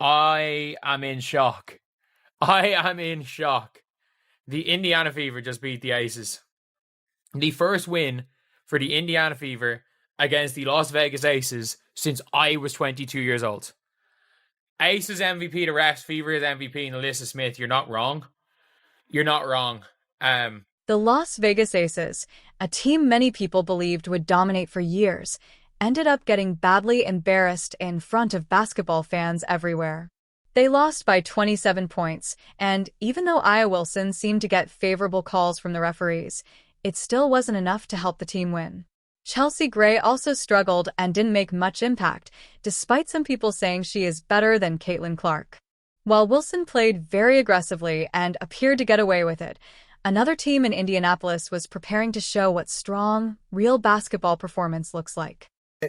I am in shock. I am in shock. The Indiana Fever just beat the Aces. The first win for the Indiana Fever against the Las Vegas Aces since I was 22 years old. Aces MVP to refs, Fever's MVP and Alyssa Smith. You're not wrong. You're not wrong. The Las Vegas Aces, a team many people believed would dominate for years, ended up getting badly embarrassed in front of basketball fans everywhere. They lost by 27 points, and even though Aya Wilson seemed to get favorable calls from the referees, it still wasn't enough to help the team win. Chelsea Gray also struggled and didn't make much impact, despite some people saying she is better than Caitlin Clark. While Wilson played very aggressively and appeared to get away with it, another team in Indianapolis was preparing to show what strong, real basketball performance looks like.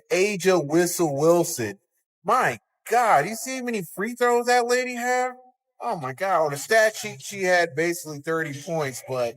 Asia Whistle Wilson. My God, you see how many free throws that lady have? Oh my God, on the stat sheet, she had basically 30 points, but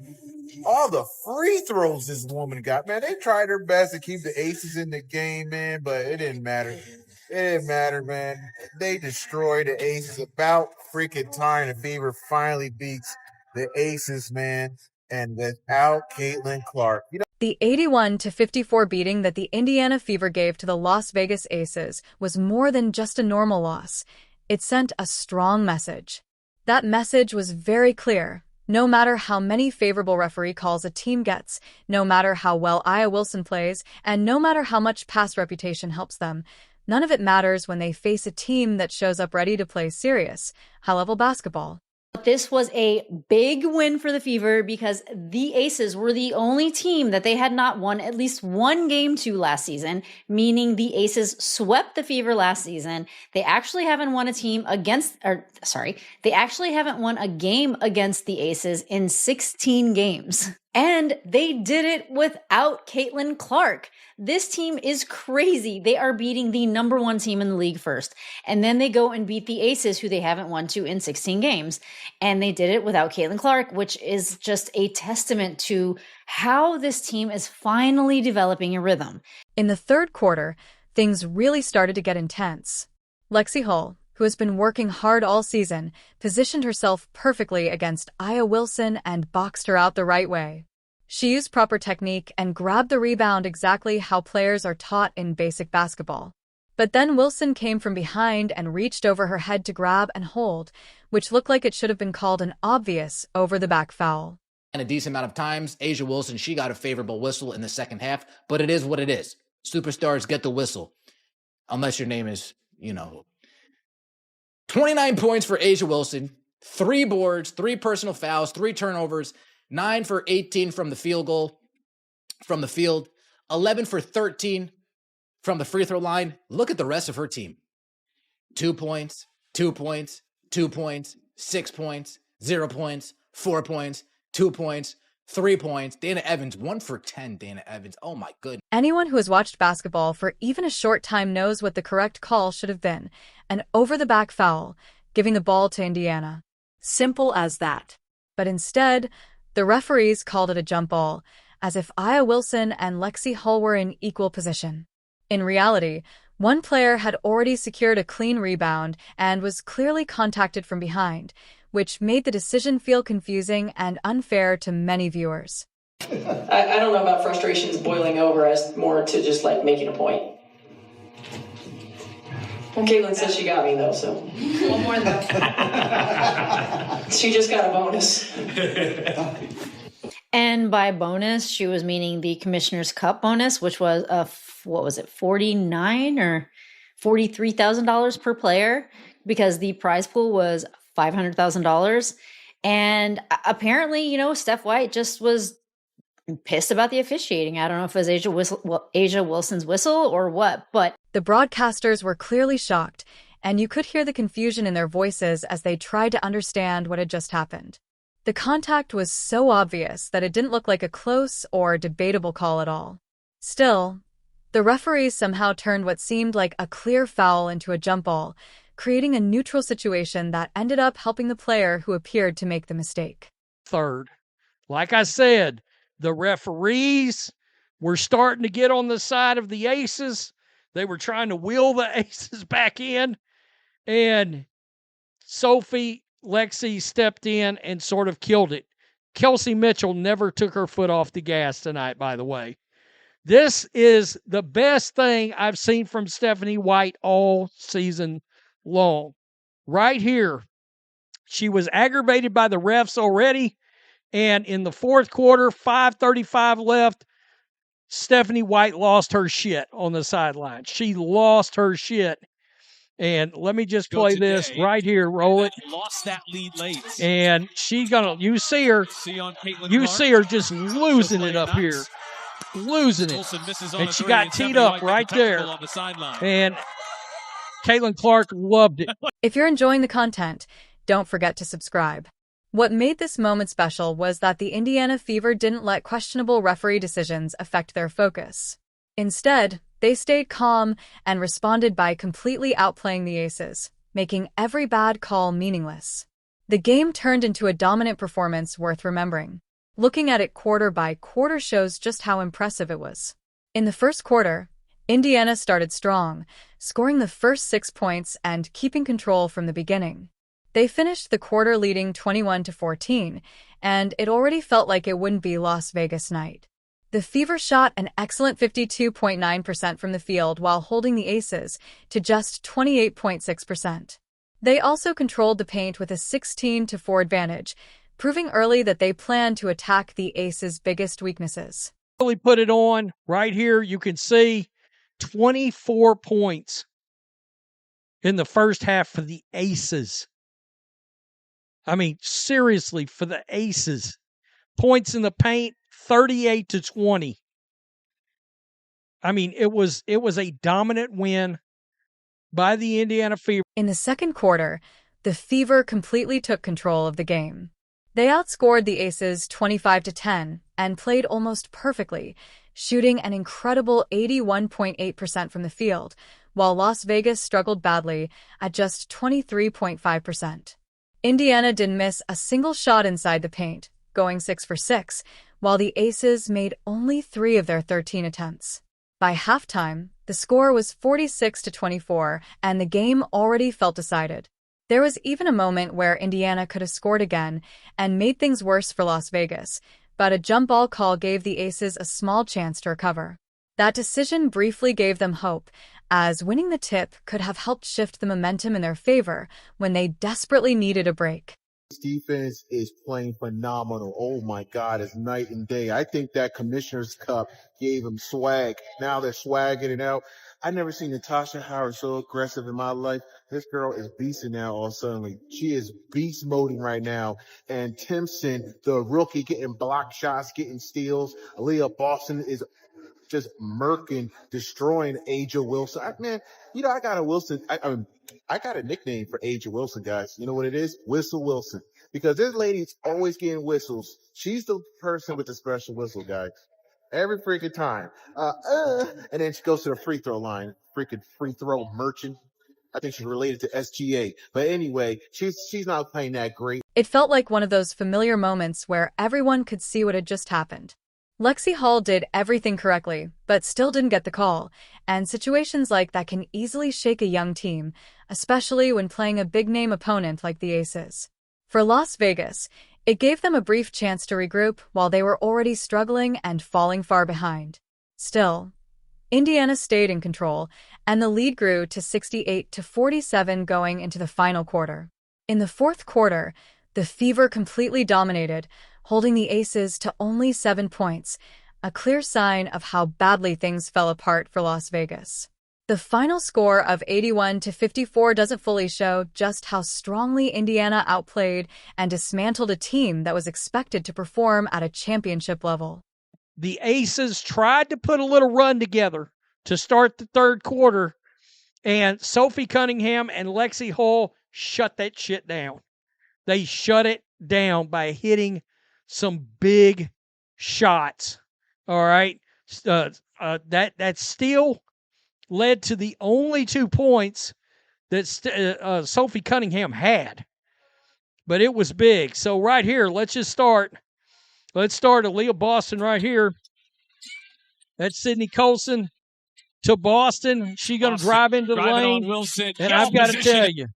all the free throws this woman got, man, they tried their best to keep the Aces in the game, man, but it didn't matter. It didn't matter, man. They destroyed the Aces. About freaking time the Fever finally beats the Aces, man, and without Caitlin Clark. The 81-54 beating that the Indiana Fever gave to the Las Vegas Aces was more than just a normal loss. It sent a strong message. That message was very clear. No matter how many favorable referee calls a team gets, no matter how well Aya Wilson plays, and no matter how much past reputation helps them, none of it matters when they face a team that shows up ready to play serious, high-level basketball. This was a big win for the Fever because the Aces were the only team that they had not won at least one game to last season, meaning the Aces swept the Fever last season. They actually haven't won they actually haven't won a game against the Aces in 16 games. And they did it without Caitlin Clark. This team is crazy. They are beating the number one team in the league first. And then they go and beat the Aces, who they haven't won to in 16 games. And they did it without Caitlin Clark, which is just a testament to how this team is finally developing a rhythm. In the third quarter, things really started to get intense. Lexie Hull, who has been working hard all season, positioned herself perfectly against Aya Wilson and boxed her out the right way. She used proper technique and grabbed the rebound exactly how players are taught in basic basketball. But then Wilson came from behind and reached over her head to grab and hold, which looked like it should have been called an obvious over-the-back foul. And a decent amount of times, Asia Wilson, she got a favorable whistle in the second half, but it is what it is. Superstars get the whistle. Unless your name is, 29 points for Asia Wilson, 3 boards, 3 personal fouls, 3 turnovers, 9 for 18 from the field goal, from the field, 11 for 13 from the free throw line. Look at the rest of her team. 2 points, 2 points, 2 points, 6 points, 0 points, 4 points, 2 points, 3 points. Dana Evans, 1 for 10, Dana Evans. Oh my goodness. Anyone who has watched basketball for even a short time knows what the correct call should have been: an over-the-back foul, giving the ball to Indiana. Simple as that. But instead, the referees called it a jump ball, as if Aya Wilson and Lexie Hull were in equal position. In reality, one player had already secured a clean rebound and was clearly contacted from behind, which made the decision feel confusing and unfair to many viewers. I don't know about frustrations boiling over as more to just like making a point. Well, Caitlin said she got me though, so. One more than that. She just got a bonus. And by bonus, she was meaning the Commissioner's Cup bonus, which was $49 or $43,000 per player, because the prize pool was $500,000. And apparently, Steph White just was pissed about the officiating. I don't know if it was Asia Wilson's whistle or what, but the broadcasters were clearly shocked, and you could hear the confusion in their voices as they tried to understand what had just happened. The contact was so obvious that it didn't look like a close or debatable call at all. Still, the referees somehow turned what seemed like a clear foul into a jump ball, creating a neutral situation that ended up helping the player who appeared to make the mistake. Third, like I said, the referees were starting to get on the side of the Aces. They were trying to wheel the Aces back in. And Sophie Lexie stepped in and sort of killed it. Kelsey Mitchell never took her foot off the gas tonight, by the way. This is the best thing I've seen from Stephanie White all season long. Right here, she was aggravated by the refs already, and in the fourth quarter, 5:35 left, Stephanie White lost her shit on the sideline. She lost her shit. And let me just play this right here. Roll it. Lost that lead late. And she's going to, you see her just losing it up here. Losing it. And she got teed up right there. And Caitlin Clark loved it. If you're enjoying the content, don't forget to subscribe. What made this moment special was that the Indiana Fever didn't let questionable referee decisions affect their focus. Instead, they stayed calm and responded by completely outplaying the Aces, making every bad call meaningless. The game turned into a dominant performance worth remembering. Looking at it quarter by quarter shows just how impressive it was. In the first quarter, Indiana started strong, scoring the first 6 points and keeping control from the beginning. They finished the quarter leading 21-14, and it already felt like it wouldn't be Las Vegas night. The Fever shot an excellent 52.9% from the field while holding the Aces to just 28.6%. They also controlled the paint with a 16-4 advantage, proving early that they planned to attack the Aces' biggest weaknesses. Really put it on right here. You can see 24 points in the first half for the Aces. I mean, seriously, for the Aces. Points in the paint, 38-20. I mean, it was a dominant win by the Indiana Fever. In the second quarter, the Fever completely took control of the game. They outscored the Aces 25-10 and played almost perfectly, shooting an incredible 81.8% from the field, while Las Vegas struggled badly at just 23.5%. Indiana didn't miss a single shot inside the paint, going 6 for 6, while the Aces made only 3 of their 13 attempts. By halftime, the score was 46-24, and the game already felt decided. There was even a moment where Indiana could have scored again and made things worse for Las Vegas, but a jump ball call gave the Aces a small chance to recover. That decision briefly gave them hope, as winning the tip could have helped shift the momentum in their favor when they desperately needed a break. This defense is playing phenomenal. Oh my God, it's night and day. I think that Commissioner's Cup gave them swag. Now they're swagging it out. I never seen Natasha Howard so aggressive in my life. This girl is beasting now all suddenly. She is beast moding right now. And Timpson, the rookie, getting block shots, getting steals. Aaliyah Boston is just murking, destroying Aja Wilson. I got a Wilson. I got a nickname for Aja Wilson, guys. You know what it is? Whistle Wilson. Because this lady's always getting whistles. She's the person with the special whistle, guys. Every freaking time. And then she goes to the free throw line. Freaking free throw merchant. I think she's related to SGA. But anyway, she's not playing that great. It felt like one of those familiar moments where everyone could see what had just happened. Lexie Hull did everything correctly, but still didn't get the call, and situations like that can easily shake a young team, especially when playing a big-name opponent like the Aces. For Las Vegas, it gave them a brief chance to regroup while they were already struggling and falling far behind. Still, Indiana stayed in control, and the lead grew to 68-47 going into the final quarter. In the fourth quarter, the Fever completely dominated, holding the Aces to only 7 points, a clear sign of how badly things fell apart for Las Vegas. The final score of 81-54 doesn't fully show just how strongly Indiana outplayed and dismantled a team that was expected to perform at a championship level. The Aces tried to put a little run together to start the third quarter, and Sophie Cunningham and Lexie Hull shut that shit down. They shut it down by hitting some big shots. All right. That steal led to the only 2 points that Sophie Cunningham had. But it was big. So right here, let's start Aaliyah Boston right here. That's Sydney Colson to Boston. She's going to drive into the lane. And I've got to tell you,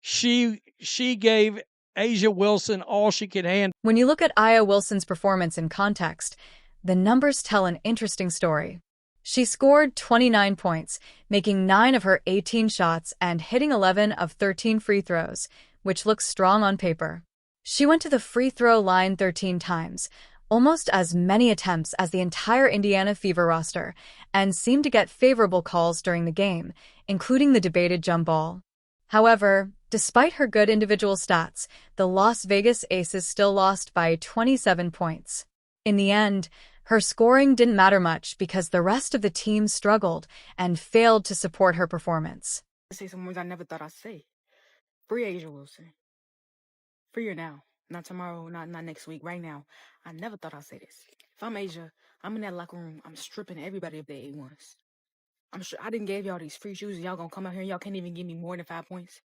she she gave A'ja Wilson all she could handle. When you look at A'ja Wilson's performance in context, the numbers tell an interesting story. She scored 29 points, making 9 of her 18 shots and hitting 11 of 13 free throws, which looks strong on paper. She went to the free throw line 13 times, almost as many attempts as the entire Indiana Fever roster, and seemed to get favorable calls during the game, including the debated jump ball. However, despite her good individual stats, the Las Vegas Aces still lost by 27 points. In the end, her scoring didn't matter much because the rest of the team struggled and failed to support her performance. Say some words I never thought I'd say. Free A'ja Wilson. Free her now. Not tomorrow, not next week, right now. I never thought I'd say this. If I'm A'ja, I'm in that locker room, I'm stripping everybody of their A1s. I'm sure I didn't give y'all these free shoes and y'all gonna come out here and y'all can't even give me more than 5 points.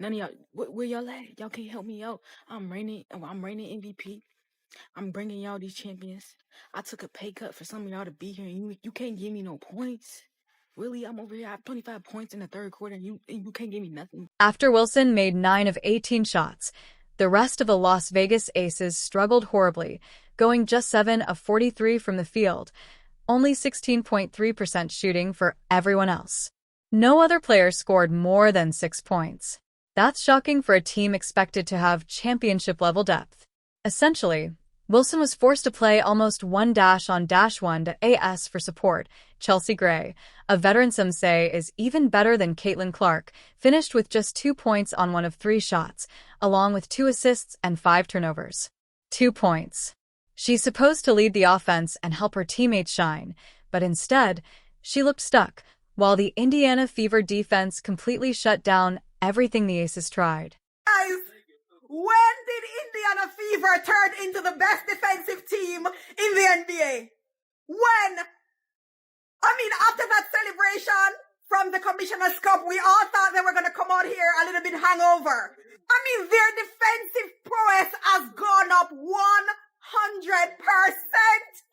None of y'all, where y'all at? Y'all can't help me out. I'm reigning MVP. I'm bringing y'all these champions. I took a pay cut for some of y'all to be here, and you can't give me no points. Really, I'm over here. I have 25 points in the third quarter, and you can't give me nothing. After Wilson made 9 of 18 shots, the rest of the Las Vegas Aces struggled horribly, going just 7 of 43 from the field, only 16.3% shooting for everyone else. No other player scored more than 6 points. That's shocking for a team expected to have championship-level depth. Essentially, Wilson was forced to play almost 1-on-1 to AS for support. Chelsea Gray, a veteran some say is even better than Caitlin Clark, finished with just 2 points on 1 of 3 shots, along with 2 assists and 5 turnovers. 2 points. She's supposed to lead the offense and help her teammates shine, but instead, she looked stuck, while the Indiana Fever defense completely shut down everything the Aces tried. Guys, when did Indiana Fever turn into the best defensive team in the NBA? When? I mean, after that celebration from the Commissioner's Cup, we all thought they were going to come out here a little bit hangover. I mean, their defensive prowess has gone up 100%.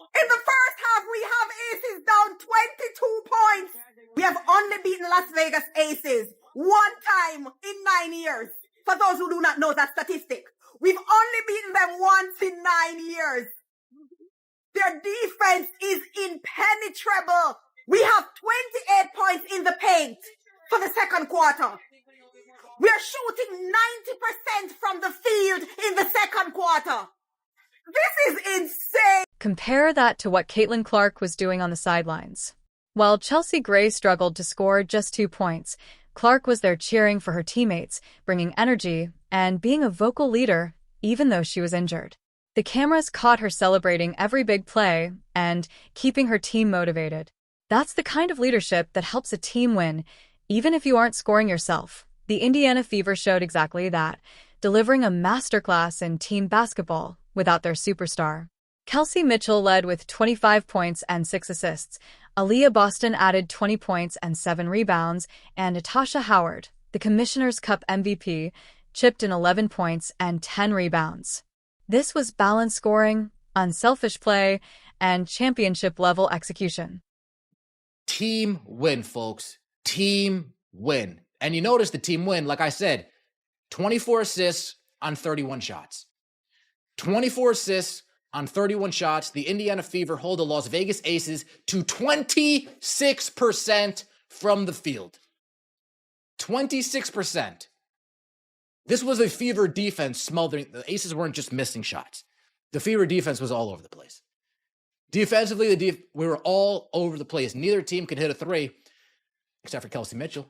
In the first half, we have Aces down 22 points. We have only beaten Las Vegas Aces 1 time in 9 years. For those who do not know that statistic, we've only beaten them once in 9 years. Their defense is impenetrable. We have 28 points in the paint for the second quarter. We're shooting 90% from the field in the second quarter. This is insane. Compare that to what Caitlin Clark was doing on the sidelines. While Chelsea Gray struggled to score just 2 points, Clark was there cheering for her teammates, bringing energy, and being a vocal leader, even though she was injured. The cameras caught her celebrating every big play and keeping her team motivated. That's the kind of leadership that helps a team win, even if you aren't scoring yourself. The Indiana Fever showed exactly that, delivering a masterclass in team basketball without their superstar. Kelsey Mitchell led with 25 points and 6 assists. Aaliyah Boston added 20 points and 7 rebounds, and Natasha Howard, the Commissioner's Cup MVP, chipped in 11 points and 10 rebounds. This was balanced scoring, unselfish play, and championship-level execution. Team win, folks. Team win. And you notice the team win, like I said, 24 assists on 31 shots. 24 assists on 31 shots. The Indiana Fever hold the Las Vegas Aces to 26% from the field. 26%. This was a Fever defense smothering. The Aces weren't just missing shots. The Fever defense was all over the place. Defensively, we were all over the place. Neither team could hit a 3, except for Kelsey Mitchell.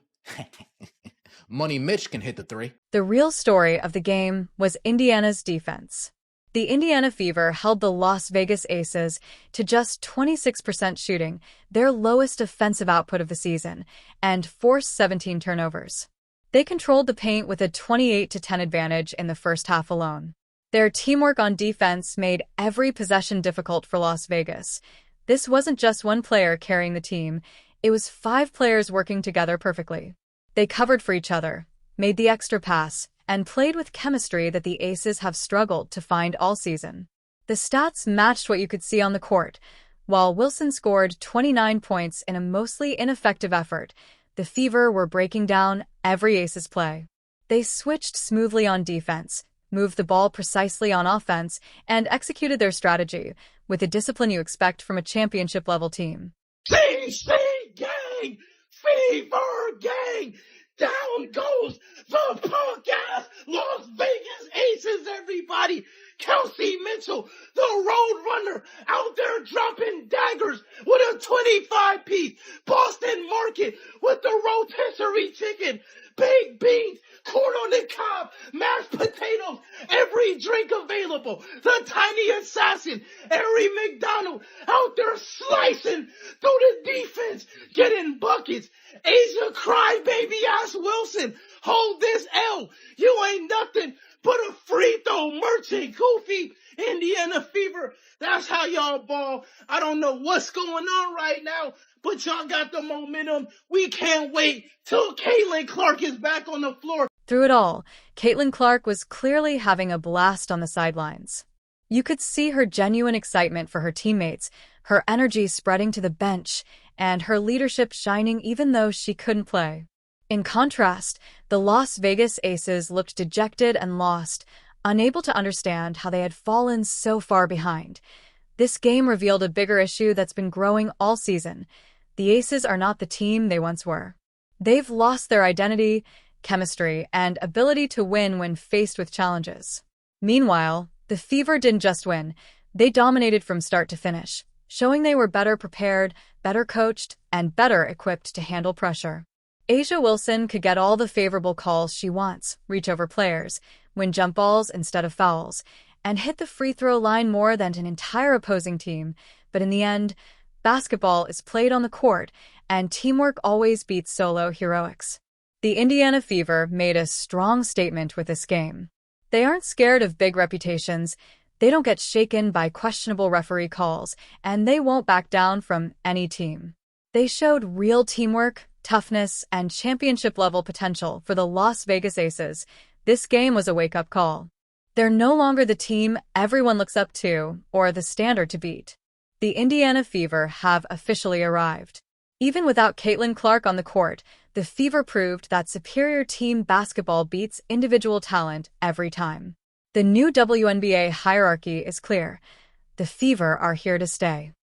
Money Mitch can hit the 3. The real story of the game was Indiana's defense. The Indiana Fever held the Las Vegas Aces to just 26% shooting, their lowest offensive output of the season, and forced 17 turnovers. They controlled the paint with a 28-10 advantage in the first half alone. Their teamwork on defense made every possession difficult for Las Vegas. This wasn't just one player carrying the team, it was 5 players working together perfectly. They covered for each other, made the extra pass, and played with chemistry that the Aces have struggled to find all season. The stats matched what you could see on the court. While Wilson scored 29 points in a mostly ineffective effort, the Fever were breaking down every Aces play. They switched smoothly on defense, moved the ball precisely on offense, and executed their strategy with the discipline you expect from a championship-level team. CC gang! Fever gang! Down goes the punk-ass Las Vegas Aces, everybody! Kelsey Mitchell, the road runner, out there dropping daggers with a 25-piece Boston Market with the rotisserie chicken, baked beans, corn on the cob, mashed potatoes, every drink available. The tiny assassin, Harry McDonald, out there slicing through the defense, getting buckets. Asia crybaby ass Wilson, hold this L. You ain't nothing but a free throw merchant, goofy Indiana Fever. That's how y'all ball. I don't know what's going on right now, but y'all got the momentum. We can't wait till Caitlin Clark is back on the floor. Through it all, Caitlin Clark was clearly having a blast on the sidelines. You could see her genuine excitement for her teammates, her energy spreading to the bench, and her leadership shining even though she couldn't play. In contrast, the Las Vegas Aces looked dejected and lost, unable to understand how they had fallen so far behind. This game revealed a bigger issue that's been growing all season. The Aces are not the team they once were. They've lost their identity, chemistry, and ability to win when faced with challenges. Meanwhile, the Fever didn't just win, they dominated from start to finish, showing they were better prepared, better coached, and better equipped to handle pressure. Asia Wilson could get all the favorable calls she wants, reach over players, win jump balls instead of fouls, and hit the free throw line more than an entire opposing team. But in the end, basketball is played on the court, and teamwork always beats solo heroics. The Indiana Fever made a strong statement with this game. They aren't scared of big reputations, they don't get shaken by questionable referee calls, and they won't back down from any team. They showed real teamwork, toughness, and championship-level potential for the Las Vegas Aces. This game was a wake-up call. They're no longer the team everyone looks up to or the standard to beat. The Indiana Fever have officially arrived. Even without Caitlin Clark on the court, the Fever proved that superior team basketball beats individual talent every time. The new WNBA hierarchy is clear. The Fever are here to stay.